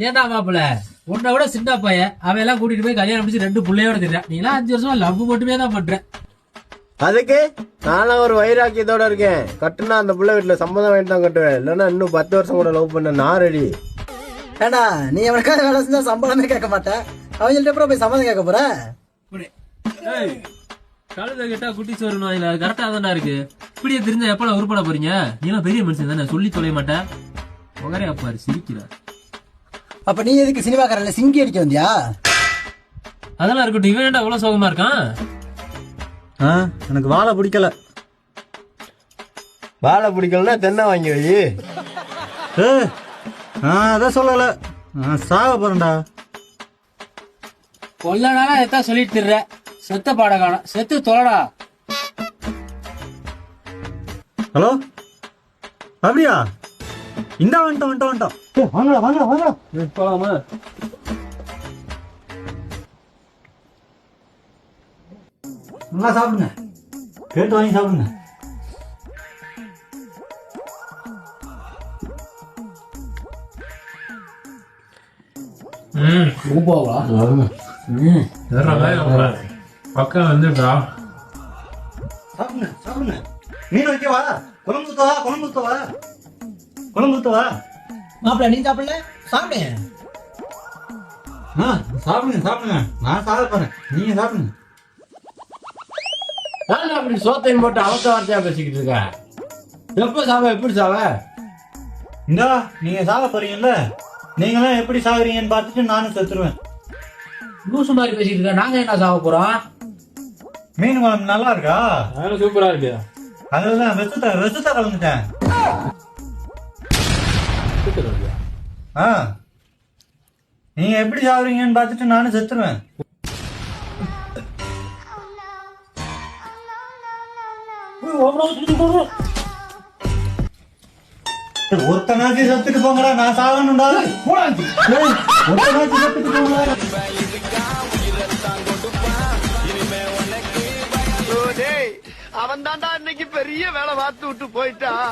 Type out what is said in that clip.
ஏன்டா மாப்பிள்ள உன்னை விட சின்ன பையன் அவன் எல்லாம் கூட்டிட்டு போய் கல்யாணம் முடிச்சு 2 பிள்ளையோட தெரியும். நீ எல்லாம் 5 வருஷமா லவ் மட்டுமே தான் பண்ற. அதுக்கு நானும் ஒரு வைராக்கியத்தோட இருக்கேன். கட்டுனா அந்த பிள்ளை வீட்டுல சம்மதம் வாங்கிட்டு தான் கட்டுவேன். இல்லன்னா இன்னும் 10 வருஷம் கூட லவ் பண்ண நான் ரெடி. ஏண்டா நீ அவனுக்காக வேலை செஞ்சா சம்பளமே கேட்க மாட்டேன். அவங்கள்ட்ட அப்புறம் போய் சம்மதம் கேட்க போற? கழுத கேட்டா குட்டி சோறு இல்ல கரெக்டா தானே இருக்கு. இப்படியே தெரிஞ்சா எப்ப உருப்பட போறீங்க? நீ எல்லாம் பெரிய மனுஷன் தானே, சொல்லி தொலைய மாட்டேன். உகரே அப்பாரு சிரிக்கிற. அப்ப நீ எதுக்கு சினிமாக்காரன்ல சிங்கி அடிக்க வந்தியா? அதெல்லாம் இருக்கட்டும். இவன் ஏன்டா இவ்வளவு சோகமா இருக்கான்? எனக்கு வாழை பிடிக்கல. வாழை பிடிக்கலன்னா தென்னை வாங்கி வை. அதான் சொல்லல, நான் சாக போறேன்டா. கொல்லனால எத்தான் சொல்லிட்டு திர்ற. செத்த பாட காணும், செத்து தொலைடா. ஹலோ, அப்படியா? இந்தா வந்துட்டோம். வாங்கடா. போலாமா? நல்லா சாப்பிடுங்க, கேட்டு வாங்கி சாப்பிடுங்க. பக்கம் வந்துட்டா சாப்பிடுங்க. மீன் வைக்கவா? குழம்பு ஊத்தவா? மாப்பிள்ள நீ சாப்பிடல? சாப்பிடு. சாப்பிடுங்க. நான் சாப்பிட போறேன், நீங்க சாப்பிடுங்க. நான் அப்படி சோத்தையும் போட்டு அவசர வார்த்தையா பேசிக்கிட்டு இருக்க. எப்ப சாவ, எப்படி சாவ? இந்தா நீங்க சாக போறீங்கல்ல, நீங்களாம் எப்படி சாகுறீங்கன்னு பார்த்துட்டு நானும் செத்துருவேன். லூசு மாதிரி பேசிட்டு இருக்க. நாங்க என்ன சாவ போறோம்? மீன் குழம்பு நல்லா இருக்கா? சூப்பரா இருக்கு. அதுதான் விஷத்தை கலந்துட்டேன். நீங்க எப்படி சாகுறீங்கன்னு பார்த்துட்டு நானும் செத்துருவேன். ஒருத்தனாச்சு செத்துட்டு போங்கடா, நான் சாகணும்டா. ஒருத்தனாச்சு செத்துட்டு போங்கடா. அவன் தான்டா இன்னைக்கு பெரிய வேலை பார்த்து விட்டு போயிட்டான்.